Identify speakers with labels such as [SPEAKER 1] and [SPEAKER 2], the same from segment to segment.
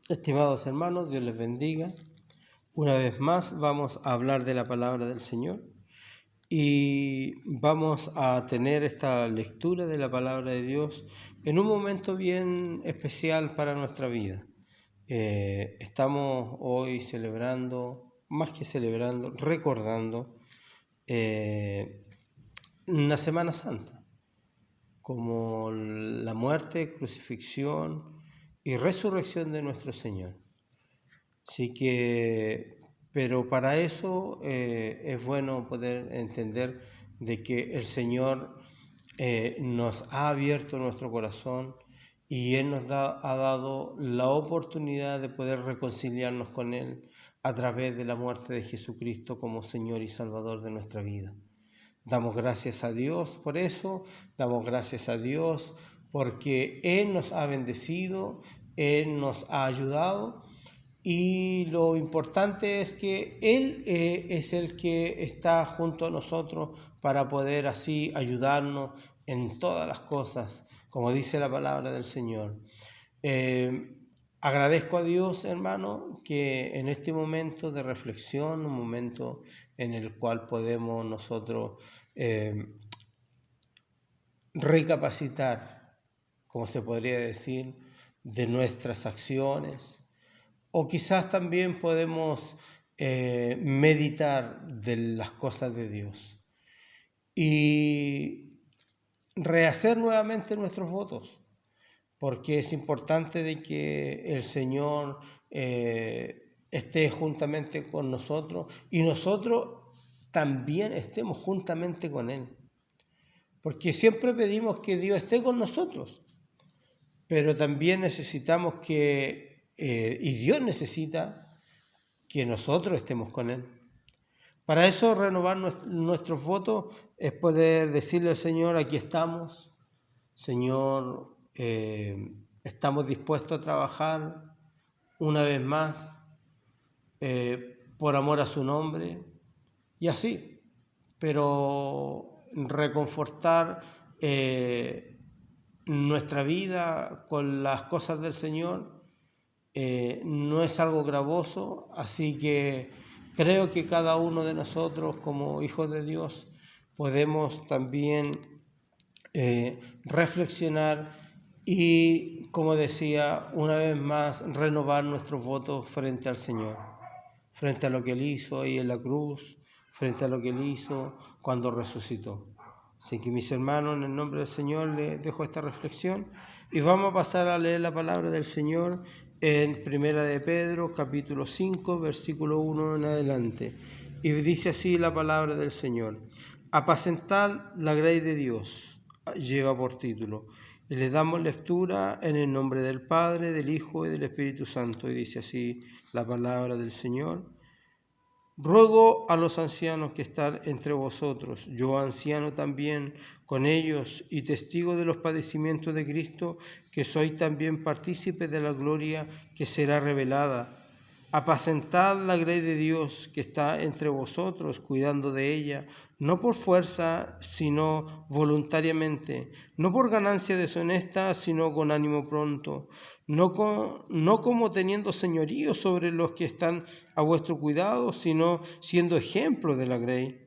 [SPEAKER 1] Estimados hermanos, Dios les bendiga. Una vez más vamos a hablar de la palabra del Señor y vamos a tener esta lectura de la palabra de Dios en un momento bien especial para nuestra vida. Estamos hoy celebrando, más que celebrando, recordando una Semana Santa, como la muerte, crucifixión y resurrección de nuestro Señor. Así que, pero para eso es bueno poder entender de que el Señor nos ha abierto nuestro corazón y Él nos ha dado la oportunidad de poder reconciliarnos con Él a través de la muerte de Jesucristo como Señor y Salvador de nuestra vida. Damos gracias a Dios por eso, damos gracias a Dios porque Él nos ha bendecido, Él nos ha ayudado. Y lo importante es que Él es el que está junto a nosotros para poder así ayudarnos en todas las cosas, como dice la palabra del Señor. Agradezco a Dios, hermano, que en este momento de reflexión, un momento en el cual podemos nosotros recapacitar, como se podría decir, de nuestras acciones, o quizás también podemos meditar de las cosas de Dios y rehacer nuevamente nuestros votos, porque es importante de que el Señor esté juntamente con nosotros y nosotros también estemos juntamente con Él, porque siempre pedimos que Dios esté con nosotros, pero también necesitamos y Dios necesita que nosotros estemos con Él. Para eso renovar nuestros votos es poder decirle al Señor, aquí estamos, Señor, estamos dispuestos a trabajar una vez más por amor a su nombre y así, pero reconfortar nuestra vida con las cosas del Señor no es algo gravoso, así que creo que cada uno de nosotros como hijos de Dios podemos también reflexionar y, como decía, una vez más renovar nuestros votos frente al Señor, frente a lo que Él hizo ahí en la cruz, frente a lo que Él hizo cuando resucitó. Así que, mis hermanos, en el nombre del Señor les dejo esta reflexión y vamos a pasar a leer la palabra del Señor en Primera de Pedro, capítulo 5, versículo 1 en adelante. Y dice así la palabra del Señor: apacentad la grey de Dios, lleva por título. Y le damos lectura en el nombre del Padre, del Hijo y del Espíritu Santo. Y dice así la palabra del Señor: ruego a los ancianos que están entre vosotros, yo anciano también con ellos y testigo de los padecimientos de Cristo, que soy también partícipe de la gloria que será revelada. Apacentad la grey de Dios que está entre vosotros, cuidando de ella, no por fuerza, sino voluntariamente, no por ganancia deshonesta, sino con ánimo pronto, no como teniendo señorío sobre los que están a vuestro cuidado, sino siendo ejemplo de la grey.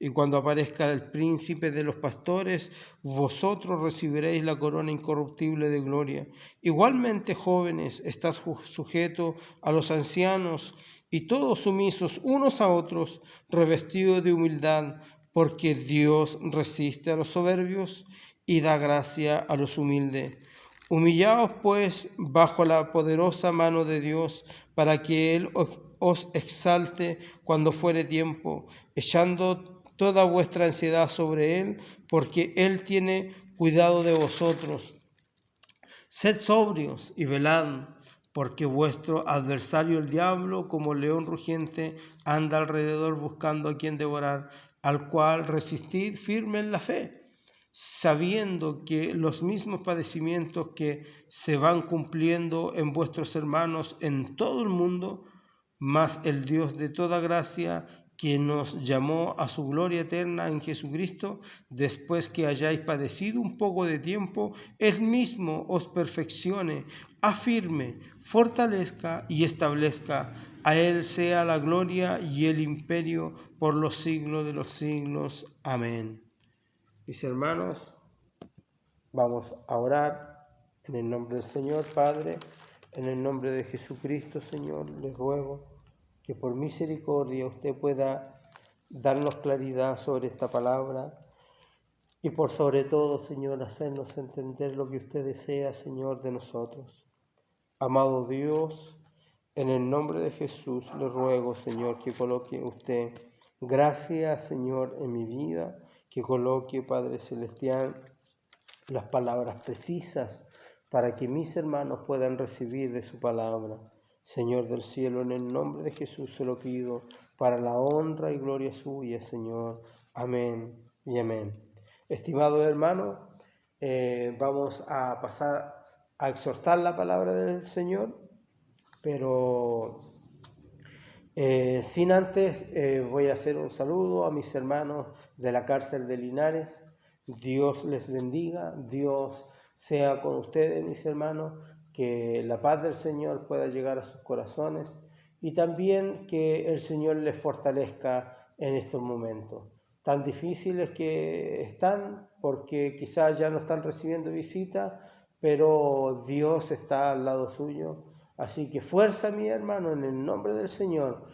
[SPEAKER 1] Y cuando aparezca el príncipe de los pastores, vosotros recibiréis la corona incorruptible de gloria. Igualmente, jóvenes, estad sujetos a los ancianos y todos sumisos unos a otros, revestidos de humildad, porque Dios resiste a los soberbios y da gracia a los humildes. Humillaos, pues, bajo la poderosa mano de Dios, para que Él os exalte cuando fuere tiempo, echando toda vuestra ansiedad sobre Él, porque Él tiene cuidado de vosotros. Sed sobrios y velad, porque vuestro adversario el diablo, como león rugiente, anda alrededor buscando a quien devorar, al cual resistid firme en la fe, sabiendo que los mismos padecimientos que se van cumpliendo en vuestros hermanos en todo el mundo, mas el Dios de toda gracia, quien nos llamó a su gloria eterna en Jesucristo, después que hayáis padecido un poco de tiempo, Él mismo os perfeccione, afirme, fortalezca y establezca. A Él sea la gloria y el imperio por los siglos de los siglos. Amén. Mis hermanos, vamos a orar en el nombre del Señor, Padre, en el nombre de Jesucristo, Señor, les ruego que por misericordia usted pueda darnos claridad sobre esta palabra y por sobre todo, Señor, hacernos entender lo que usted desea, Señor, de nosotros. Amado Dios, en el nombre de Jesús le ruego, Señor, que coloque usted gracia, Señor, en mi vida, que coloque, Padre Celestial, las palabras precisas para que mis hermanos puedan recibir de su palabra. Señor del cielo, en el nombre de Jesús se lo pido, para la honra y gloria suya, Señor. Amén y amén. Estimados hermanos, vamos a pasar a exhortar la palabra del Señor, pero sin antes voy a hacer un saludo a mis hermanos de la cárcel de Linares. Dios les bendiga, Dios sea con ustedes, mis hermanos, que la paz del Señor pueda llegar a sus corazones y también que el Señor les fortalezca en estos momentos tan difíciles que están, porque quizás ya no están recibiendo visita, pero Dios está al lado suyo. Así que fuerza, mi hermano, en el nombre del Señor.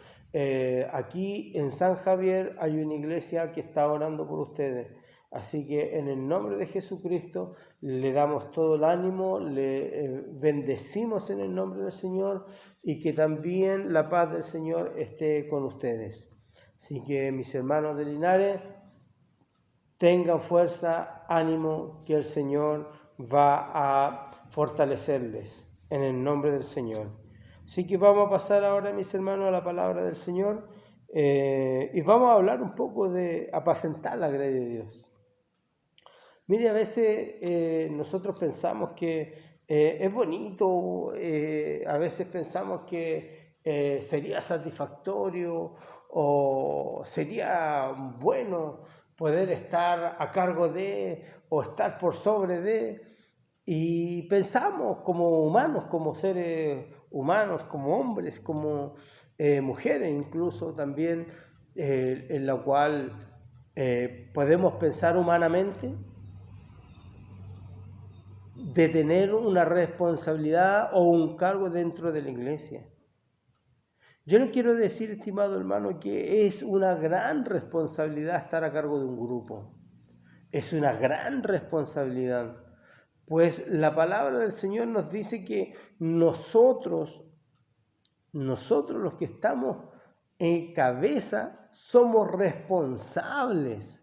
[SPEAKER 1] Aquí en San Javier hay una iglesia que está orando por ustedes. Así que en el nombre de Jesucristo le damos todo el ánimo, le bendecimos en el nombre del Señor y que también la paz del Señor esté con ustedes. Así que mis hermanos de Linares, tengan fuerza, ánimo, que el Señor va a fortalecerles en el nombre del Señor. Así que vamos a pasar ahora, mis hermanos, a la palabra del Señor y vamos a hablar un poco de apacentar la grey de Dios. Mire, a veces nosotros pensamos que es bonito, a veces pensamos que sería satisfactorio o sería bueno poder estar a cargo de o estar por sobre de, y pensamos como humanos, como seres humanos, como hombres, como mujeres incluso también, en la cual podemos pensar humanamente de tener una responsabilidad o un cargo dentro de la iglesia. Yo no quiero decir, estimado hermano, que es una gran responsabilidad estar a cargo de un grupo. Es una gran responsabilidad, pues la palabra del Señor nos dice que nosotros los que estamos en cabeza, somos responsables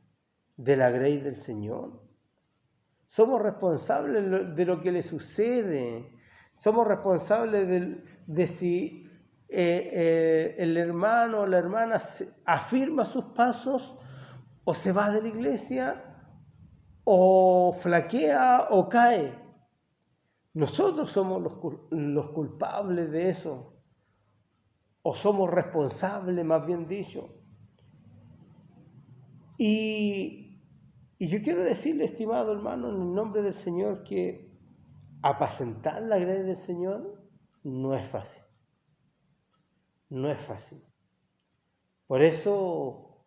[SPEAKER 1] de la grey del Señor. Somos responsables de lo que le sucede. Somos responsables de si el hermano o la hermana afirma sus pasos o se va de la iglesia o flaquea o cae. Nosotros somos los culpables de eso, o somos responsables, más bien dicho. Y yo quiero decirle, estimado hermano, en el nombre del Señor, que apacentar la grey del Señor no es fácil. No es fácil. Por eso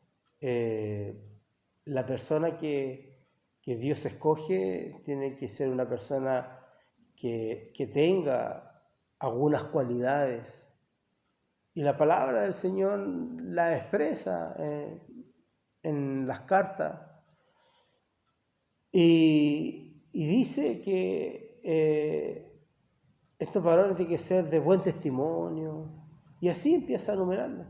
[SPEAKER 1] la persona que Dios escoge tiene que ser una persona que tenga algunas cualidades. Y la palabra del Señor la expresa en las cartas. Y dice que estos varones tienen que ser de buen testimonio. Y así empieza a enumerarlas.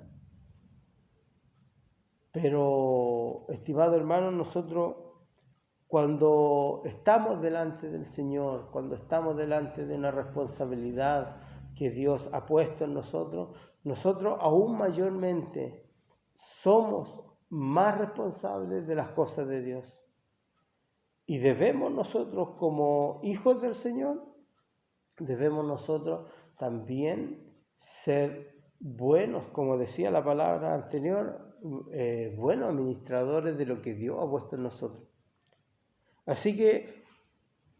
[SPEAKER 1] Pero, estimado hermano, nosotros cuando estamos delante del Señor, cuando estamos delante de una responsabilidad que Dios ha puesto en nosotros aún mayormente somos más responsables de las cosas de Dios. Y debemos nosotros, como hijos del Señor, debemos nosotros también ser buenos, como decía la palabra anterior, buenos administradores de lo que Dios ha puesto en nosotros. Así que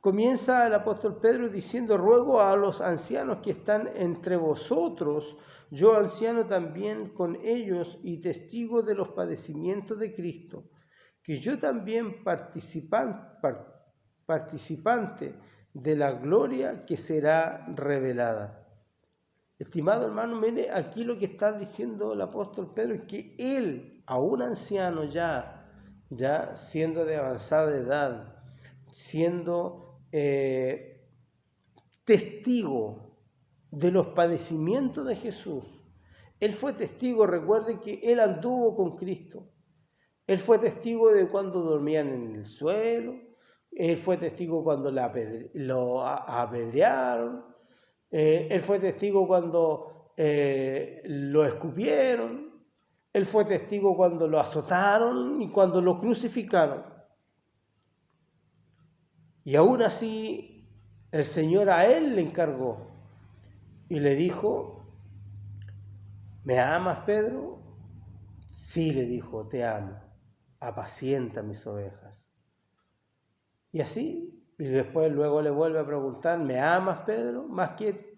[SPEAKER 1] comienza el apóstol Pedro diciendo: ruego a los ancianos que están entre vosotros, yo anciano también con ellos y testigo de los padecimientos de Cristo, que yo también participante de la gloria que será revelada. Estimado hermano, mire aquí lo que está diciendo el apóstol Pedro, es que él, a un anciano ya siendo de avanzada edad, siendo testigo de los padecimientos de Jesús. Él fue testigo, recuerde que él anduvo con Cristo. Él fue testigo de cuando dormían en el suelo. Él fue testigo cuando lo apedrearon. Él fue testigo cuando lo escupieron. Él fue testigo cuando lo azotaron y cuando lo crucificaron. Y aún así, el Señor a él le encargó y le dijo: ¿me amas, Pedro? Sí, le dijo, te amo. Apacienta mis ovejas. Y así, y después luego le vuelve a preguntar: ¿me amas, Pedro? Más que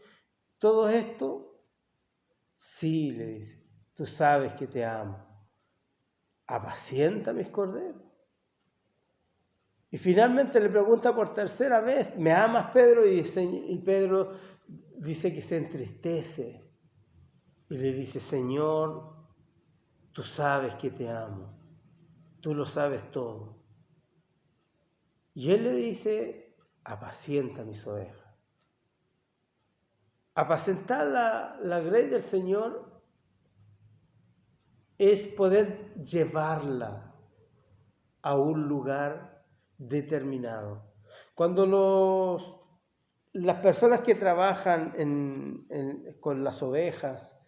[SPEAKER 1] todo esto, sí, le dice, tú sabes que te amo. Apacienta mis corderos. Y finalmente le pregunta por tercera vez: ¿me amas, Pedro? Y Pedro dice que se entristece y le dice: Señor, tú sabes que te amo, tú lo sabes todo. Y él le dice: apacienta mis ovejas. Apacentar la grey del Señor es poder llevarla a un lugar determinado. Cuando las personas que trabajan con las ovejas,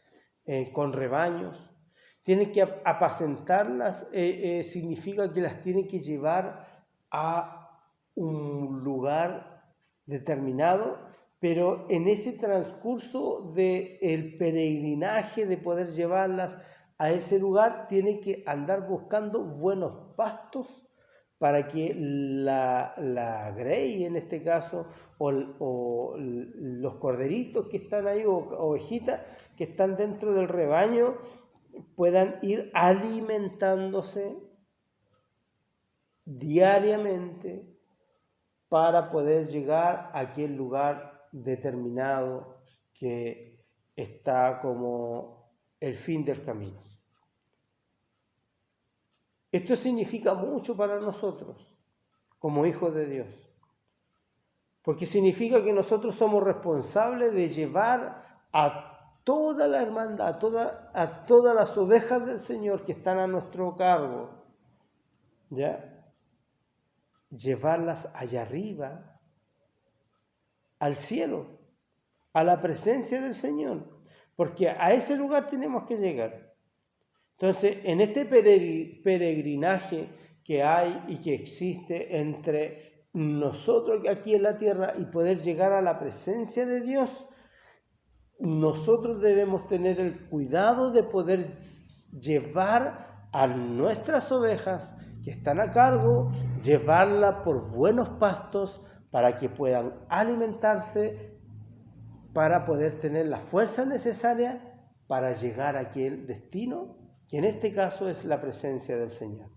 [SPEAKER 1] con rebaños, tienen que apacentarlas, significa que las tienen que llevar a un lugar determinado, pero en ese transcurso del peregrinaje, de poder llevarlas a ese lugar, tienen que andar buscando buenos pastos para que la grey, en este caso, o los corderitos que están ahí, o ovejitas que están dentro del rebaño, puedan ir alimentándose diariamente para poder llegar a aquel lugar determinado que está como el fin del camino. Esto significa mucho para nosotros, como hijos de Dios, porque significa que nosotros somos responsables de llevar a toda la hermandad, a todas las ovejas del Señor que están a nuestro cargo, ¿ya? Llevarlas allá arriba, al cielo, a la presencia del Señor, porque a ese lugar tenemos que llegar. Entonces, en este peregrinaje que hay y que existe entre nosotros aquí en la tierra y poder llegar a la presencia de Dios, nosotros debemos tener el cuidado de poder llevar a nuestras ovejas que están a cargo, llevarlas por buenos pastos para que puedan alimentarse, para poder tener la fuerza necesaria para llegar a aquel destino, que en este caso es la presencia del Señor.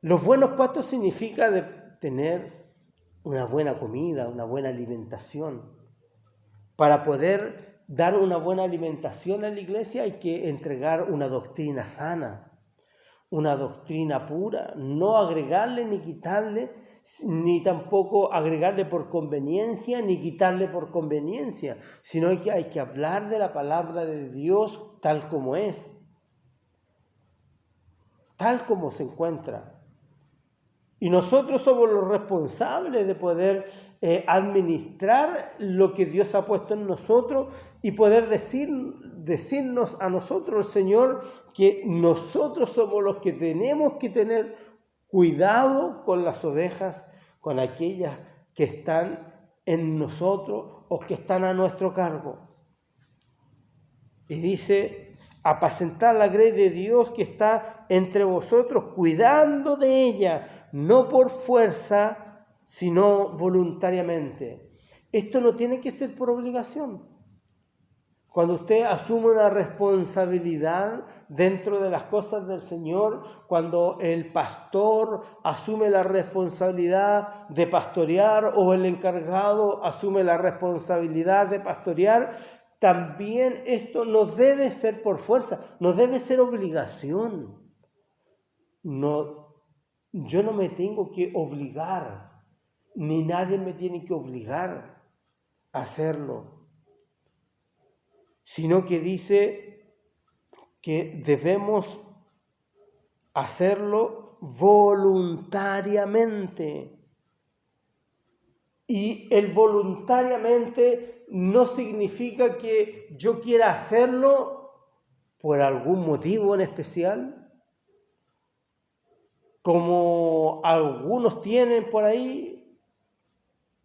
[SPEAKER 1] Los buenos pastos significa tener una buena comida, una buena alimentación. Para poder dar una buena alimentación a la iglesia hay que entregar una doctrina sana, una doctrina pura, no agregarle ni quitarle, ni tampoco agregarle por conveniencia, ni quitarle por conveniencia, sino que hay que hablar de la palabra de Dios tal como es, tal como se encuentra. Y nosotros somos los responsables de poder administrar lo que Dios ha puesto en nosotros y poder decirnos a nosotros, el Señor, que nosotros somos los que tenemos que tener cuidado con las ovejas, con aquellas que están en nosotros o que están a nuestro cargo. Y dice, apacentar la grey de Dios que está entre vosotros, cuidando de ella, no por fuerza, sino voluntariamente. Esto no tiene que ser por obligación. Cuando usted asume una responsabilidad dentro de las cosas del Señor, cuando el pastor asume la responsabilidad de pastorear o el encargado asume la responsabilidad de pastorear, también esto no debe ser por fuerza, no debe ser obligación. No, yo no me tengo que obligar, ni nadie me tiene que obligar a hacerlo, sino que dice que debemos hacerlo voluntariamente. Y el voluntariamente no significa que yo quiera hacerlo por algún motivo en especial, como algunos tienen por ahí,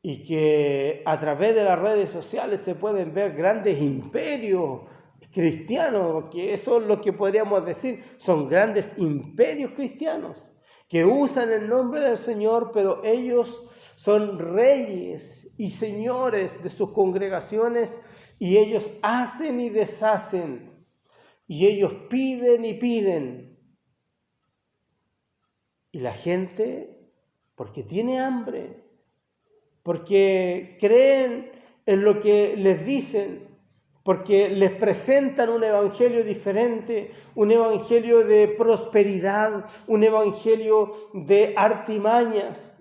[SPEAKER 1] y que a través de las redes sociales se pueden ver grandes imperios cristianos, que eso es lo que podríamos decir, son grandes imperios cristianos, que usan el nombre del Señor, pero ellos son reyes y señores de sus congregaciones, y ellos hacen y deshacen, y ellos piden y piden. Y la gente, porque tiene hambre, porque creen en lo que les dicen, porque les presentan un evangelio diferente, un evangelio de prosperidad, un evangelio de artimañas.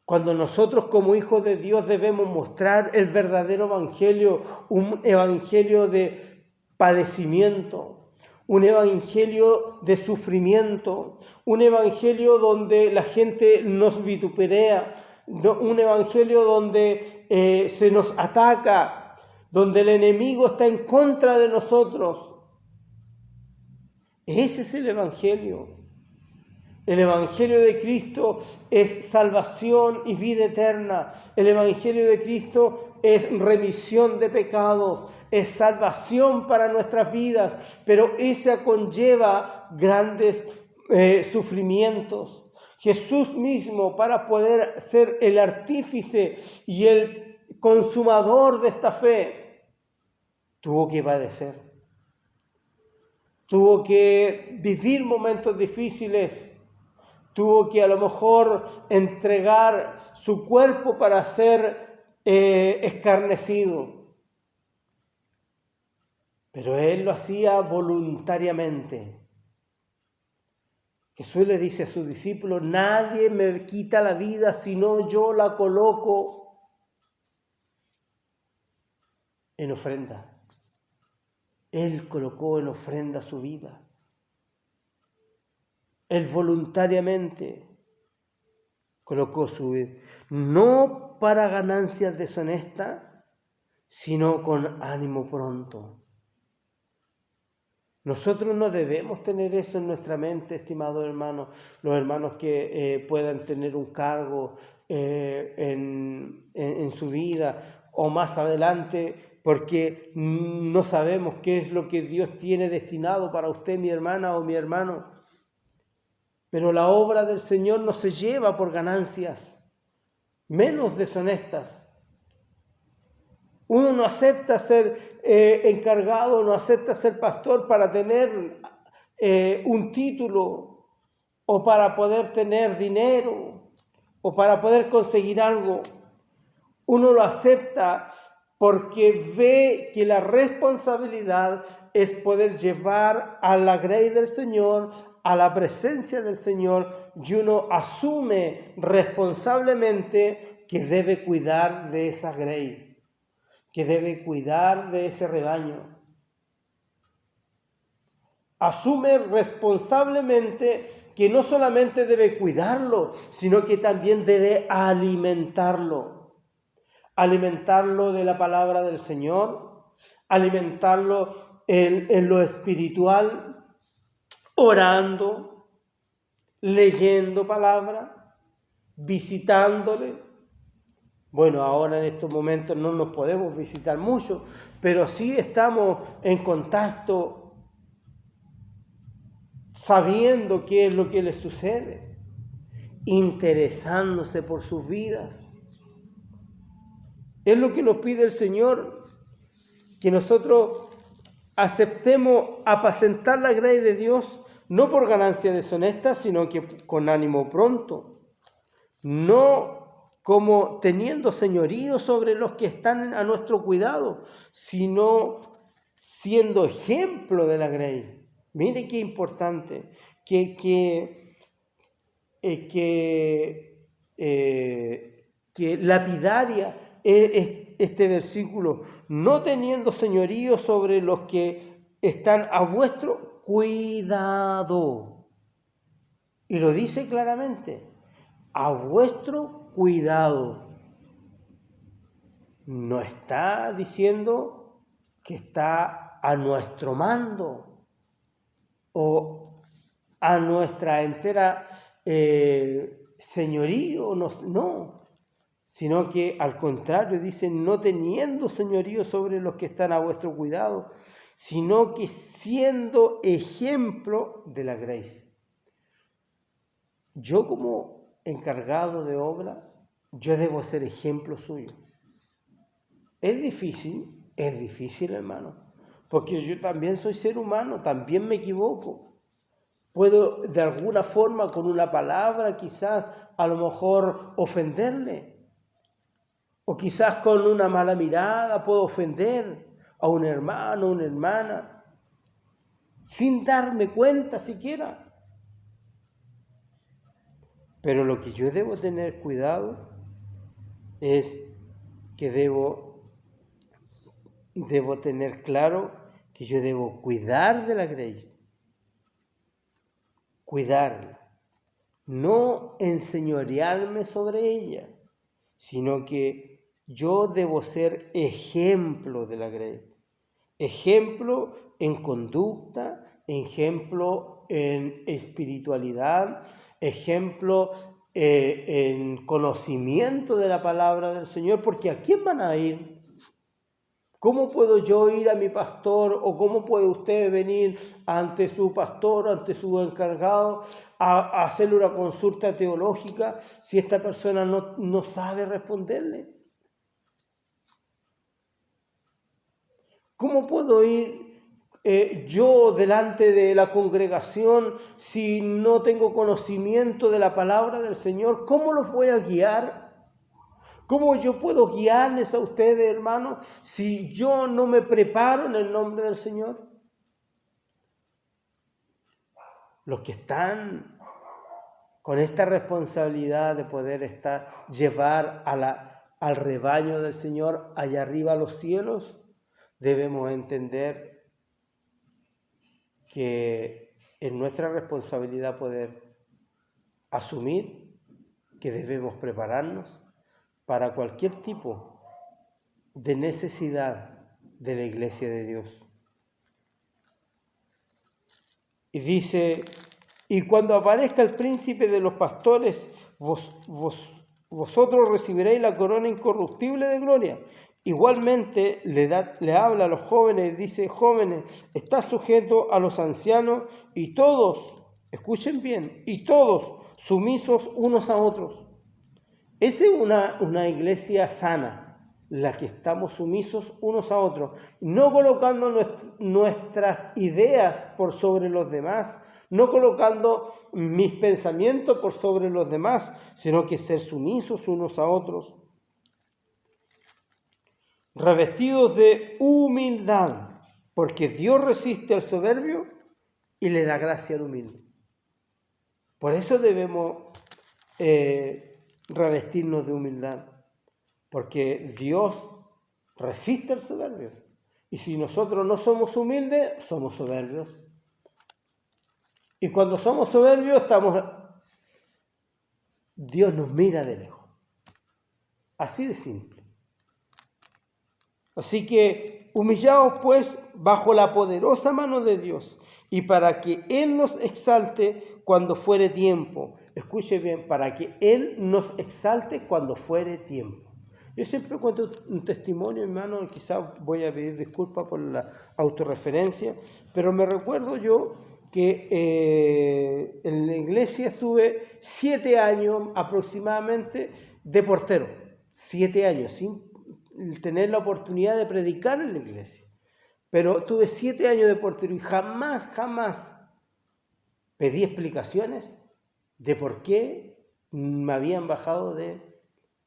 [SPEAKER 1] Cuando nosotros como hijos de Dios debemos mostrar el verdadero evangelio, un evangelio de padecimiento, un evangelio de sufrimiento, un evangelio donde la gente nos vituperea, un evangelio donde se nos ataca, donde el enemigo está en contra de nosotros. Ese es el evangelio. El evangelio de Cristo es salvación y vida eterna. El evangelio de Cristo es remisión de pecados, es salvación para nuestras vidas, pero esa conlleva grandes sufrimientos. Jesús mismo, para poder ser el artífice y el consumador de esta fe, tuvo que padecer. Tuvo que vivir momentos difíciles. Tuvo que a lo mejor entregar su cuerpo para ser escarnecido. Pero él lo hacía voluntariamente. Jesús le dice a sus discípulos, nadie me quita la vida, sino yo la coloco en ofrenda. Él colocó en ofrenda su vida. Él voluntariamente colocó su vida, no para ganancias deshonestas, sino con ánimo pronto. Nosotros no debemos tener eso en nuestra mente, estimados hermanos, los hermanos que puedan tener un cargo en su vida o más adelante, porque no sabemos qué es lo que Dios tiene destinado para usted, mi hermana o mi hermano. Pero la obra del Señor no se lleva por ganancias, menos deshonestas. Uno no acepta ser encargado, no acepta ser pastor para tener un título o para poder tener dinero o para poder conseguir algo. Uno lo acepta porque ve que la responsabilidad es poder llevar a la grey del Señor, a la presencia del Señor, y uno asume responsablemente que debe cuidar de esa grey, que debe cuidar de ese rebaño. Asume responsablemente que no solamente debe cuidarlo, sino que también debe alimentarlo. Alimentarlo de la palabra del Señor, alimentarlo en lo espiritual, orando, leyendo palabra, visitándole, Bueno, ahora en estos momentos no nos podemos visitar mucho, pero sí estamos en contacto sabiendo qué es lo que les sucede, interesándose por sus vidas. Es lo que nos pide el Señor, que nosotros aceptemos apacentar la grey de Dios, no por ganancia deshonesta, sino que con ánimo pronto, no como teniendo señorío sobre los que están a nuestro cuidado, sino siendo ejemplo de la grey. Mire qué importante, que lapidaria es este versículo, no teniendo señorío sobre los que están a vuestro cuidado. Y lo dice claramente, a vuestro cuidado. No está diciendo que está a nuestro mando o a nuestra entera señorío, no, sino que al contrario dice, no teniendo señorío sobre los que están a vuestro cuidado, sino que siendo ejemplo de la gracia. Yo como encargado de obra, yo debo ser ejemplo suyo. Es difícil, hermano, porque yo también soy ser humano, también me equivoco. Puedo de alguna forma con una palabra quizás a lo mejor ofenderle. O quizás con una mala mirada puedo ofender a un hermano, una hermana, sin darme cuenta siquiera. Pero lo que yo debo tener cuidado es que debo tener claro que yo debo cuidar de la gracia. Cuidarla, no enseñorearme sobre ella, sino que yo debo ser ejemplo de la gracia, ejemplo en conducta, ejemplo en espiritualidad, ejemplo en conocimiento de la palabra del Señor, porque ¿a quién van a ir? ¿Cómo puedo yo ir a mi pastor o cómo puede usted venir ante su pastor, ante su encargado, a hacerle una consulta teológica si esta persona no sabe responderle? ¿Cómo puedo ir yo delante de la congregación si no tengo conocimiento de la palabra del Señor? ¿Cómo los voy a guiar? ¿Cómo yo puedo guiarles a ustedes, hermanos, si yo no me preparo en el nombre del Señor? Los que están con esta responsabilidad de poder llevar al rebaño del Señor allá arriba a los cielos, debemos entender que es nuestra responsabilidad poder asumir que debemos prepararnos para cualquier tipo de necesidad de la iglesia de Dios. Y dice, y cuando aparezca el príncipe de los pastores, vosotros recibiréis la corona incorruptible de gloria. Igualmente le habla a los jóvenes, dice, jóvenes, está sujeto a los ancianos y todos, escuchen bien, y todos sumisos unos a otros. Esa es una iglesia sana, la que estamos sumisos unos a otros, no colocando nuestras ideas por sobre los demás, no colocando mis pensamientos por sobre los demás, sino que ser sumisos unos a otros. Revestidos de humildad, porque Dios resiste al soberbio y le da gracia al humilde. Por eso debemos revestirnos de humildad, porque Dios resiste al soberbio. Y si nosotros no somos humildes, somos soberbios. Y cuando somos soberbios, Dios nos mira de lejos. Así de simple. Así que humillaos pues bajo la poderosa mano de Dios, y para que Él nos exalte cuando fuere tiempo. Escuche bien, para que Él nos exalte cuando fuere tiempo. Yo siempre cuento un testimonio, hermano, quizás voy a pedir disculpas por la autorreferencia, pero me recuerdo yo que en la iglesia estuve 7 años aproximadamente de portero, 7 años, sin tener la oportunidad de predicar en la iglesia. Pero tuve 7 años de portero y jamás pedí explicaciones de por qué me habían bajado de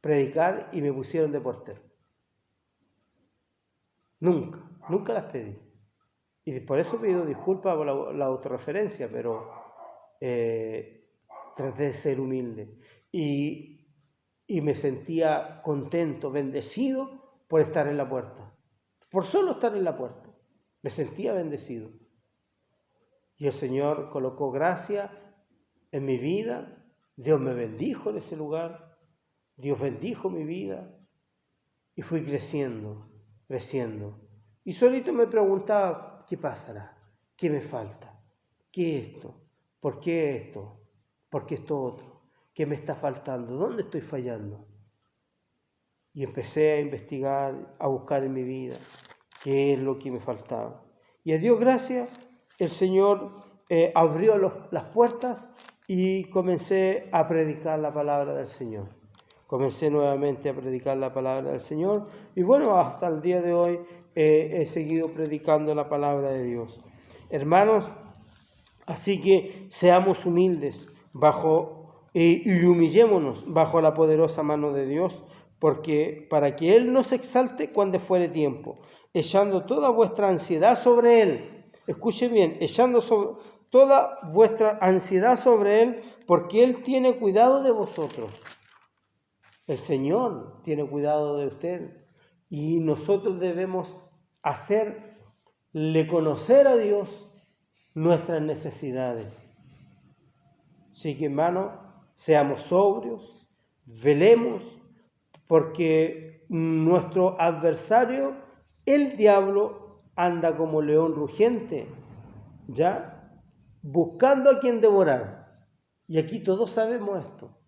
[SPEAKER 1] predicar y me pusieron de portero. Nunca las pedí. Y por eso pido disculpas por la autorreferencia, pero traté de ser humilde. Y me sentía contento, bendecido por estar en la puerta. Por solo estar en la puerta. Me sentía bendecido. Y el Señor colocó gracia en mi vida. Dios me bendijo en ese lugar. Dios bendijo mi vida. Y fui creciendo. Y solito me preguntaba, ¿qué pasará? ¿Qué me falta? ¿Qué es esto? ¿Por qué esto? ¿Por qué esto otro? ¿Qué me está faltando? ¿Dónde estoy fallando? Y empecé a investigar, a buscar en mi vida qué es lo que me faltaba. Y a Dios gracias, el Señor abrió las puertas y comencé a predicar la palabra del Señor. Comencé nuevamente a predicar la palabra del Señor y bueno, hasta el día de hoy he seguido predicando la palabra de Dios. Hermanos, así que seamos humildes y humillémonos bajo la poderosa mano de Dios, porque para que Él nos exalte cuando fuere tiempo, echando toda vuestra ansiedad sobre Él. Escuche bien, echando toda vuestra ansiedad sobre Él, porque Él tiene cuidado de vosotros. El Señor tiene cuidado de usted y nosotros debemos hacerle conocer a Dios nuestras necesidades. Así que, hermano, seamos sobrios, velemos, porque nuestro adversario, el diablo, anda como león rugiente, ¿ya? Buscando a quien devorar. Y aquí todos sabemos esto,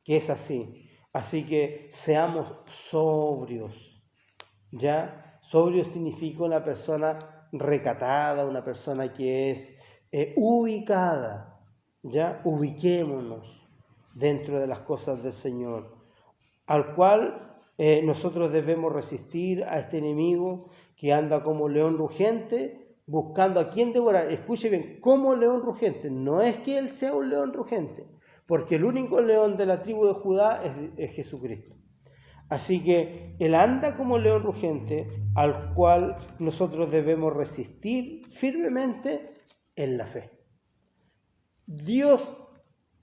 [SPEAKER 1] que es así. Así que seamos sobrios, ¿ya? Sobrio significa una persona recatada, una persona que es ubicada, ¿ya? Ubiquémonos dentro de las cosas del Señor, al cual nosotros debemos resistir a este enemigo que anda como león rugiente, buscando a quien devorar. Escuche bien, como león rugiente, no es que él sea un león rugiente, porque el único león de la tribu de Judá es Jesucristo. Así que Él anda como león rugiente, al cual nosotros debemos resistir firmemente en la fe. Dios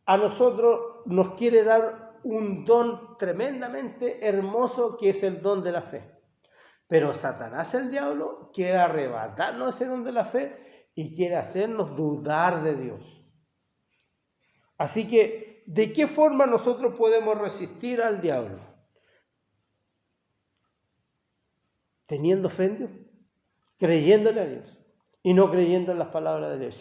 [SPEAKER 1] a nosotros nos quiere dar un don tremendamente hermoso, que es el don de la fe. Pero Satanás, el diablo, quiere arrebatarnos ese don de la fe y quiere hacernos dudar de Dios. Así que, ¿de qué forma nosotros podemos resistir al diablo? Teniendo fe en Dios, creyéndole a Dios y no creyendo en las palabras de Dios.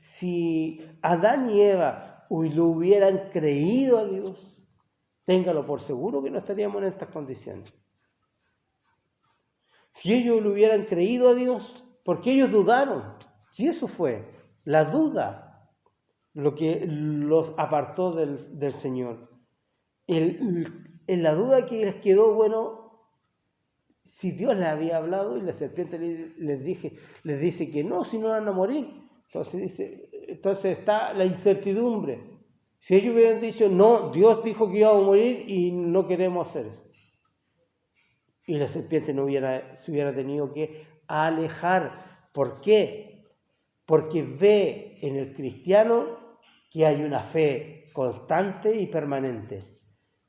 [SPEAKER 1] Si Adán y Eva lo hubieran creído a Dios, téngalo por seguro que no estaríamos en estas condiciones. Si ellos lo hubieran creído a Dios, porque ellos dudaron. Si eso fue la duda lo que los apartó del Señor. En la duda que les quedó, bueno, si Dios les había hablado y la serpiente les dice que no, si no van a morir. Entonces está la incertidumbre. Si ellos hubieran dicho, no, Dios dijo que íbamos a morir y no queremos hacer eso. Y la serpiente se hubiera tenido que alejar. ¿Por qué? Porque ve en el cristiano que hay una fe constante y permanente.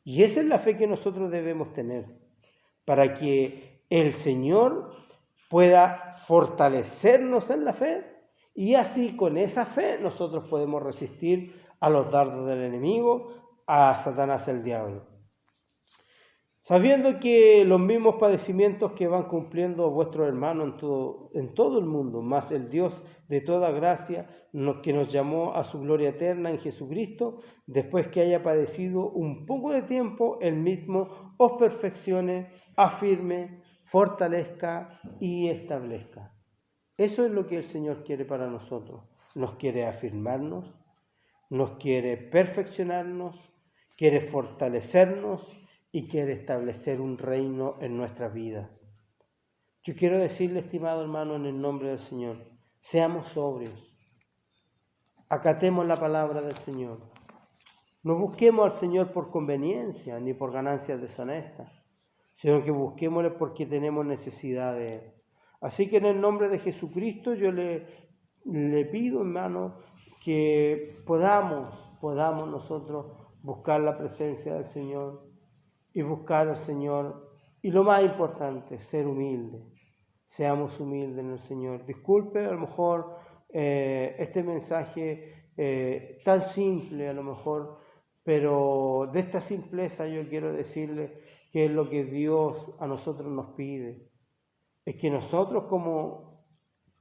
[SPEAKER 1] Y esa es la fe que nosotros debemos tener, para que el Señor pueda fortalecernos en la fe, y así con esa fe nosotros podemos resistir a los dardos del enemigo, a Satanás el diablo. sabiendo que los mismos padecimientos que van cumpliendo vuestros hermanos en todo el mundo, más el Dios de toda gracia, que nos llamó a su gloria eterna en Jesucristo, después que haya padecido un poco de tiempo, Él mismo os perfeccione, afirme, fortalezca y establezca. Eso es lo que el Señor quiere para nosotros. Nos quiere afirmarnos, nos quiere perfeccionarnos, quiere fortalecernos y quiere establecer un reino en nuestra vida. Yo quiero decirle, estimado hermano, en el nombre del Señor, seamos sobrios, acatemos la palabra del Señor, no busquemos al Señor por conveniencia ni por ganancias deshonestas, sino que busquémosle porque tenemos necesidad de Él. Así que en el nombre de Jesucristo yo le pido, hermano, que podamos nosotros buscar la presencia del Señor y buscar al Señor. Y lo más importante, ser humilde. Seamos humildes en el Señor. Disculpe a lo mejor este mensaje tan simple a lo mejor, pero de esta simpleza yo quiero decirle que es lo que Dios a nosotros nos pide. Es que nosotros como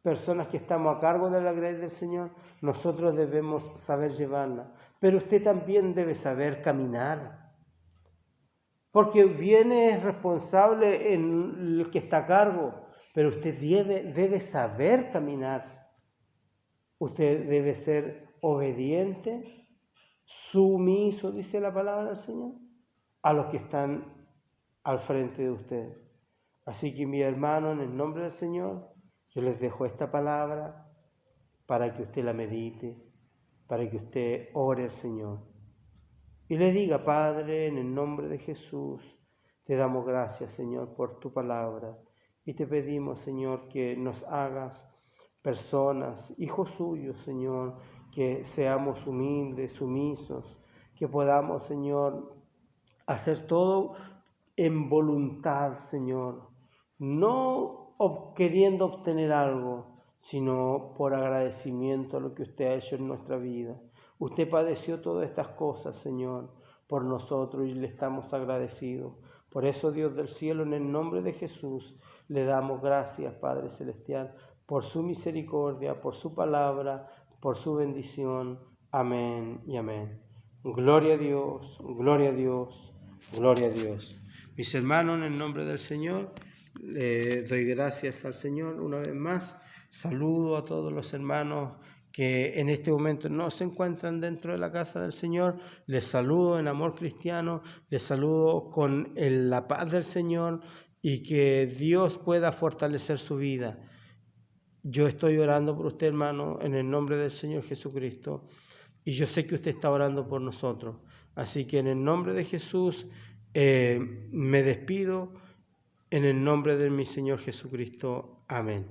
[SPEAKER 1] personas que estamos a cargo de la gracia del Señor, nosotros debemos saber llevarla. Pero usted también debe saber caminar. Porque viene es responsable en el que está a cargo, pero usted debe saber caminar. Usted debe ser obediente, sumiso, dice la palabra del Señor, a los que están al frente de usted. Así que mi hermano, en el nombre del Señor, yo les dejo esta palabra para que usted la medite, para que usted ore al Señor. Y le diga, Padre, en el nombre de Jesús, te damos gracias, Señor, por tu palabra. Y te pedimos, Señor, que nos hagas personas, hijos suyos, Señor, que seamos humildes, sumisos, que podamos, Señor, hacer todo en voluntad, Señor, no queriendo obtener algo, sino por agradecimiento a lo que usted ha hecho en nuestra vida. Usted padeció todas estas cosas, Señor, por nosotros y le estamos agradecidos. Por eso, Dios del cielo, en el nombre de Jesús, le damos gracias, Padre Celestial, por su misericordia, por su palabra, por su bendición. Amén y amén. Gloria a Dios, gloria a Dios, gloria a Dios. Mis hermanos, en el nombre del Señor, le doy gracias al Señor una vez más. Saludo a todos los hermanos que en este momento no se encuentran dentro de la casa del Señor. Les saludo en amor cristiano, les saludo con la paz del Señor y que Dios pueda fortalecer su vida. Yo estoy orando por usted, hermano, en el nombre del Señor Jesucristo, y yo sé que usted está orando por nosotros. Así que en el nombre de Jesús me despido, en el nombre de mi Señor Jesucristo. Amén.